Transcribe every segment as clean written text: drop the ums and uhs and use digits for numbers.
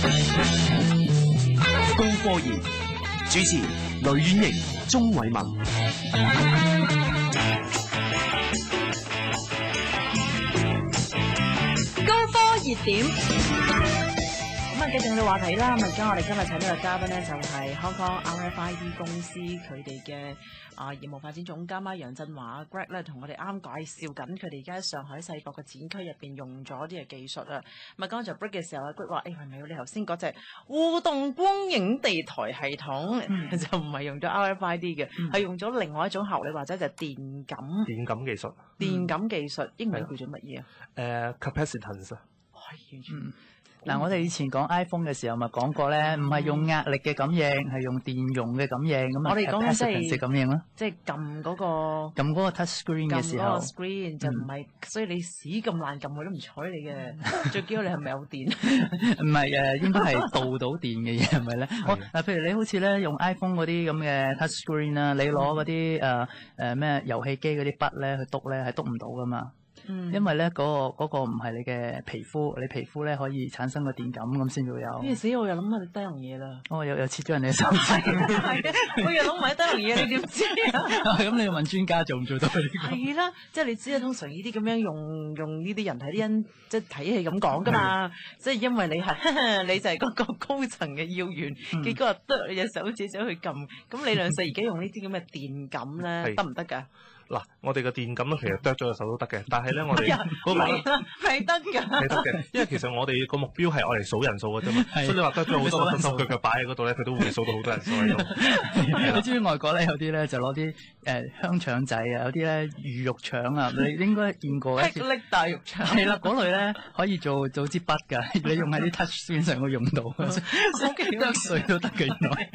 高科研主持雷婉瑩、鍾偉文。高科熱點。咁啊，繼續我哋話題啦。咁而家我哋今日請到嘅嘉賓咧，就係 Hong Kong RFID 公司佢哋嘅業務發展總監楊振華 Greg 咧，同我哋啱介紹緊佢哋而家喺上海世博嘅展區入邊用咗啲嘅技術啊。咁啊，剛才 break 嘅時候啊 ，Greg 話：係咪你頭先嗰隻互動光影地台系統、就唔係用咗 RFID 嘅，係用咗另外一種學理或者就係電感技術。電感技術英文叫做乜嘢啊？Capacitance。完全。嗱，我哋以前講 iPhone 嘅時候咪講過咧，唔係用壓力嘅感應，係用電容嘅感應咁啊。我哋講緊即係感應咯，即係撳嗰個 touch screen 嘅時候，撳嗰個 screen 就唔係，所以你屎咁爛撳佢都唔睬你嘅。最緊要你係咪有電？唔係應該係導到電嘅嘢係咪咧？嗱，譬如你好似咧用 iPhone 嗰啲咁嘅 touch screen 啦，你攞嗰啲咩遊戲機嗰啲筆咧去篤咧係篤唔到噶嘛。因為咧嗰個唔係你嘅皮膚，你皮膚咧可以產生個電感咁先會有。死我又諗下你低能嘢啦！又切咗人哋手指。我又諗埋低能嘢，你點知啊？咁你要問專家做唔做到呢個？係啦，即係你知啊，通常呢啲咁樣用呢啲人睇啲人即係睇戲咁講噶嘛，即係因為你係你就係嗰個高層嘅要員，結果得你隻手指走去撳，咁理論上而家用呢啲咁嘅電感咧得唔得㗎？嗱，我哋嘅電感咧，其實剁咗個手都得嘅，但係咧，我哋嗰個係得㗎，係得嘅，因為其實我哋個目標係我哋數人數嘅啫嘛，所以你話剁咗好多個手腳擺喺嗰度咧，佢都會數到好多人數喺度。你知唔知外國咧有啲咧就攞啲香腸仔啊，有啲咧魚肉腸啊，你應該見過一次。霹靂大肉腸係啦，嗰類咧可以做支筆㗎，你用喺啲 touch screen 上會用到，剁碎都得嘅原來。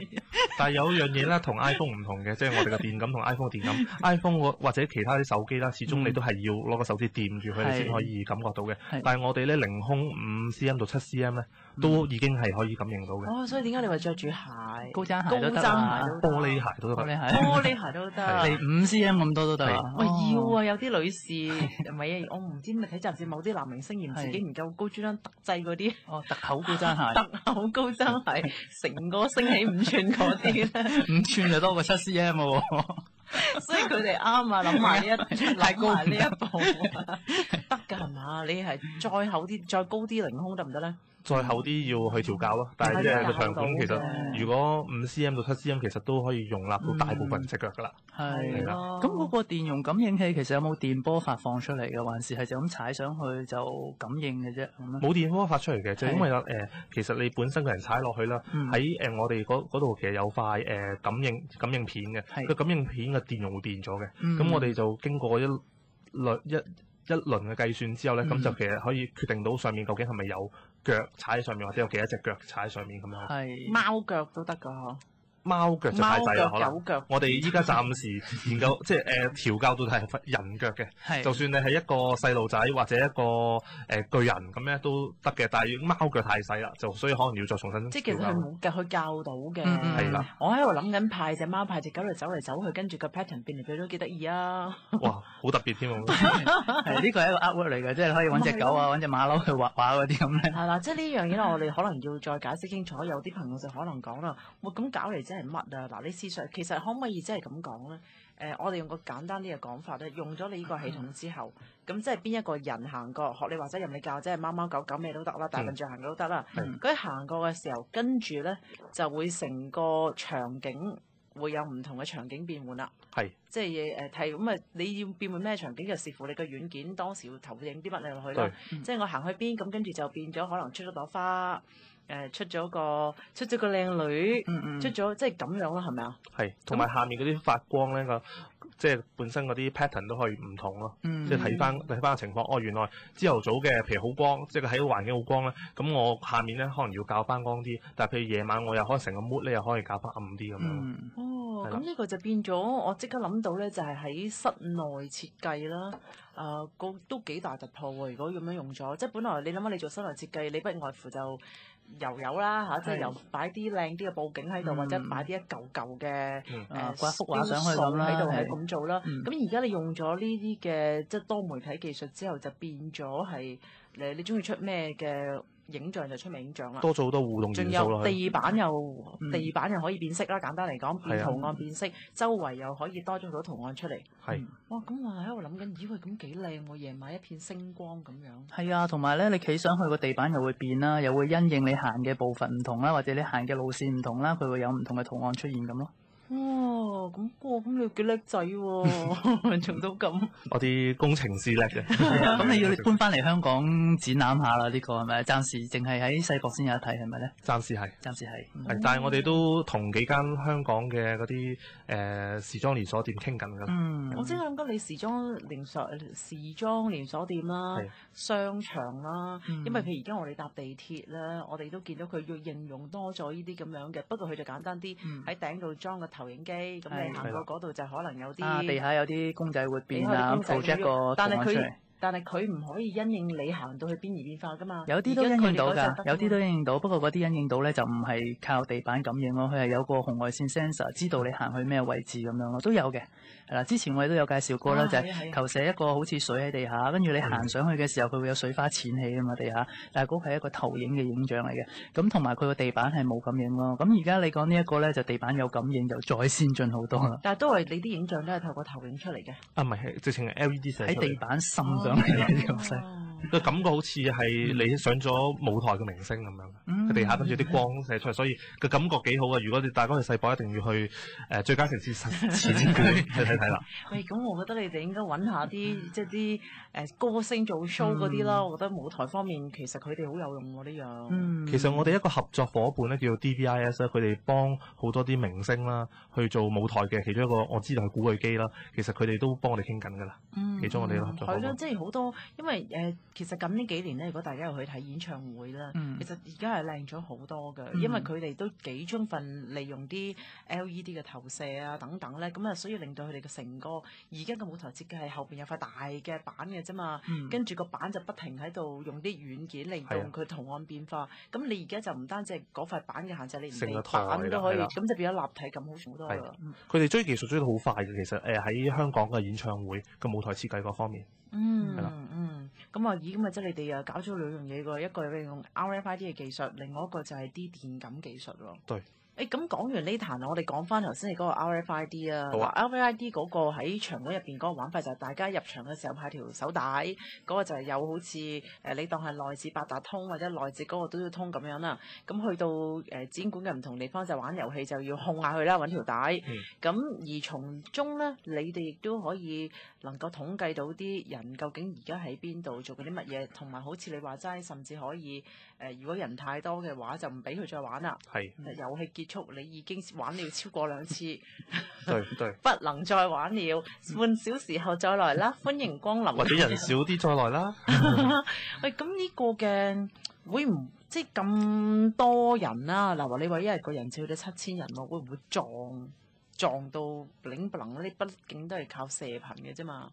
但係有一樣嘢咧，同 iPhone 唔同嘅，即係我哋嘅電感同 iPhone 嘅電感，iPhone 或者其他啲手機啦，始終你都係要攞個手指掂住佢，你先可以感覺到嘅。但係我哋咧凌空5cm 到7cm 咧，都已經係可以感應到嘅。所以點解你話着住鞋、高踭鞋都得啊，玻璃鞋都得，玻璃鞋都得，嚟5cm 咁多都得。喂，要啊！有啲女士唔係啊，我唔知咪睇雜誌，某啲男明星嫌自己唔夠高，專登特製嗰啲特厚高踭鞋，特厚高踭鞋，成個升起5寸嗰啲咧，5寸就多過7cm 喎。所以佢哋啱啊，諗埋呢一步，得㗎係嘛？你係再厚啲、再高啲凌空得唔得咧？再厚啲要去調校咯，但係即係個長管其實如果5cm 到7cm 其實都可以容納到大部分隻腳㗎啦。係啦，咁嗰個電容感應器其實有冇電波發放出嚟嘅，還是係就咁踩上去就感應嘅啫？冇電波發出嚟嘅，就因為其實你本身個人踩落去啦，喺我哋嗰度其實有塊感應片嘅，個感應片嘅電容會變咗嘅。咁我哋就經過一輪嘅計算之後咧，咁就其實可以決定到上面究竟係咪有腳踩喺上面，或者有幾多隻腳踩喺上面咁樣。係貓腳都得㗎嗬。貓腳就太細啦，可能。狗腳。我哋依家暫時研究，即係調教到係人腳嘅。就算你係一個細路仔或者一個巨人咁咧都得嘅，但係貓腳太細啦，就所以可能要再重新。即係其實佢冇腳去教到嘅。係啦。我喺度諗緊派隻貓派隻狗嚟走嚟走去，跟住個 pattern 變嚟變去都幾得意啊！哇，好特別添喎！係呢個係一個 artwork 嚟嘅，即係可以揾隻狗啊，揾隻馬騮去畫畫嗰啲咁咧。係啦，即係呢樣嘢咧，我哋可能要再解釋清楚。有啲朋友就可能講啦，咁搞嚟真係乜啊？嗱，你試想其實可唔可以真係咁講咧？我哋用個簡單啲嘅講法咧，用咗你呢個系統之後，咁即係邊一個人行過學你或者任你教，即係貓貓狗狗咩都得啦，大笨象行都得啦。佢行過嘅時候，跟住咧就會成個場景會有唔同嘅場景變換啦。即係睇咁啊！你要變換咩場景就視乎你個軟件當時要投影啲乜嘢落去啦。即係我行去邊咁，跟住就變咗可能出咗朵花。出咗個靚女，出咗即係咁樣啦，係咪啊？係，同埋下面嗰啲發光咧即係本身嗰啲 pattern 都可以唔同咯。即係睇翻個情況，原來朝頭早嘅譬如好光，即係喺個環境好光咧，咁我下面咧可能要校翻光啲，但係譬如夜晚我又可能成個 mood 咧又可以校翻暗啲咁樣。咁呢個就變咗，我即刻諗到咧，就係喺室內設計啦。都幾大突破喎！如果咁樣用咗，即係本來你諗下，你做室內設計，你不外乎就油啦嚇，即係由擺啲靚啲嘅佈景喺度，或者擺啲一嚿嚿嘅掛幅畫上去咁啦，喺度係咁做啦。咁而家你用咗呢啲嘅即係多媒體技術之後，就變咗係你中意出咩嘅影像就出名影像啦。多咗好多互動仲元素咯。有地板又可以變色啦，簡單嚟講，變係啊圖案變色，周圍又可以多咗好多圖案出嚟。係哇！咁我喺度諗緊，咦喂，咁幾靚喎！夜晚一片星光咁樣。係啊，同埋咧，你企上去個地板又會變啦，又會因應你行嘅部分唔同啦，或者你行嘅路線唔同啦，佢會有唔同嘅圖案出現咁咯。咁你幾叻仔喎，做到咁。我啲工程師叻嘅。咁你要搬翻嚟香港展覽下啦，呢個係咪？暫時淨係喺世博先有得睇係咪咧？暫時係。暫時係。係，但係我哋都同幾間香港嘅嗰啲時裝連鎖店傾緊㗎。我知諗緊你時裝連鎖店啦、商場啦，因為譬如而家我哋搭地鐵啦，我哋都見到佢要應用多咗呢啲咁樣嘅，不過佢就簡單啲，喺頂度裝個投影機，咁你行過嗰度就可能有啲地下有啲公仔會變啊 project 個圖案出嚟。但係佢唔可以因應你行到去邊而變化㗎嘛？有啲都因應到㗎，有啲都因應到，不過嗰啲因應到咧就唔係靠地板感應咯，佢係有個紅外線 sensor 知道你行去咩位置咁樣咯，都有嘅。係啦，之前我哋都有介紹過啦，就係投射一個好似水喺地下，跟住你行上去嘅時候，佢會有水花濺起啊嘛地下，但係嗰個係一個投影嘅影像嚟嘅。咁同埋佢個地板係冇感應咯。咁而家你講呢一個咧，就地板有感應，就再先進好多啦。但係都係你啲影像都係透過投影出嚟嘅。唔係，直情係 LED 射喺地板滲上嚟嘅咁犀。個感覺好似係你上咗舞台嘅明星咁樣，個地下跟住啲光射出嚟，所以個感覺幾好嘅。如果你大家去世博，一定要去最佳城市前館去睇睇啦。喂，咁我覺得你哋應該揾下啲即係啲歌星做 show 嗰啲啦。我覺得舞台方面其實佢哋好有用喎呢樣。其實我哋一個合作伙伴咧叫做 DVIS 啦，佢哋幫好多啲明星啦去做舞台嘅其中一個，我知道係古巨基啦。其實佢哋都幫我哋傾緊㗎啦。其中我哋嘅合作伙伴。係咯，即係好多，因為其實近呢幾年咧，如果大家又去睇演唱會啦，其實而家係靚咗好多㗎，因為佢哋都幾充分利用啲 LED 嘅投射啊等等咧，咁啊所以令到佢哋嘅成個而家嘅舞台設計係後邊有塊大嘅板嘅啫嘛，跟住個板就不停喺度用啲軟件嚟用佢圖案變化。咁你而家就唔單止係嗰塊板嘅限制，你連地板都可以，咁就變咗立體感好多啦。佢哋追技術追得好快嘅，其實喺香港嘅演唱會嘅舞台設計嗰方面。咁啊，咦，咁啊，即係你哋搞咗兩樣嘢喎，一個係用 RFID 嘅技術，另外一個就係啲電感技術喎。對。咁講完呢壇，我哋講翻頭先你嗰個 RFID 啊。好啊。RFID 嗰個喺場館入邊嗰個玩法就係大家入場嘅時候派條手帶，嗰個就係有好似你當係內置八達通或者內置嗰個都要通咁樣啦。咁去到展館嘅唔同地方就玩遊戲就要控下去啦，揾條帶。咁而從中咧，你哋亦都可以能夠統計到啲人究竟而家喺邊度做緊啲乜嘢，同埋好似你話齋，甚至可以如果人太多嘅話，就唔俾佢再玩啦。遊戲結束，你已經玩了超過2次，對，不能再玩了，半小時後再來啦，歡迎光臨。或者人少啲再來啦。喂，咁呢個嘅會唔即係咁多人啦？嗱，話你話一日個人少咗7000人喎，會唔會撞到擰不能？呢畢竟都係靠射頻嘅啫嘛。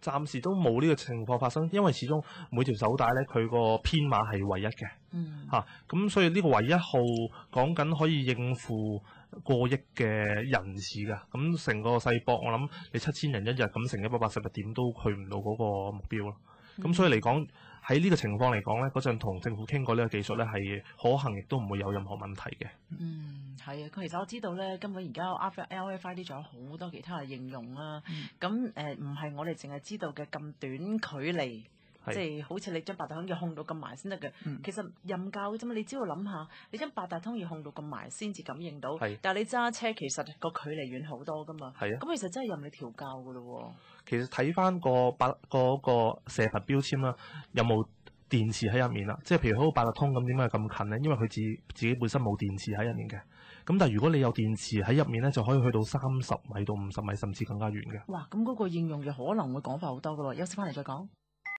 暫時都冇呢個情況發生，因為始終每條手帶咧，佢個編碼係唯一嘅。咁所以呢個唯一號講緊可以應付過億嘅人次㗎。咁成個世博，我諗你7000人一日，咁成180日點都去唔到嗰個目標咯。咁所以嚟講，喺呢個情況嚟講咧，嗰陣同政府傾過呢個技術咧係可行，亦都唔會有任何問題嘅。係啊，其實我知道咧，根本而家 RFID 仲有好多其他嘅應用啦。咁唔係我哋淨係知道嘅咁短距離，即係好似你將八達通要控到咁埋先得嘅。其實任教嘅啫嘛，你只要諗下，你將八達通要控到咁埋先至感應到。但係你揸車其實個距離遠好多噶嘛。咁其實真係任你調教噶咯喎。其實睇翻嗰個射頻標籤啦，有冇電池喺入面啦？即係譬如好似八達通咁，點解咁近咧？因為佢自己本身冇電池喺入面嘅。咁但係如果你有電池喺入面咧，就可以去到30米到50米，甚至更加遠嘅。哇！咁嗰個應用就可能會廣泛好多噶喎。休息翻嚟再講。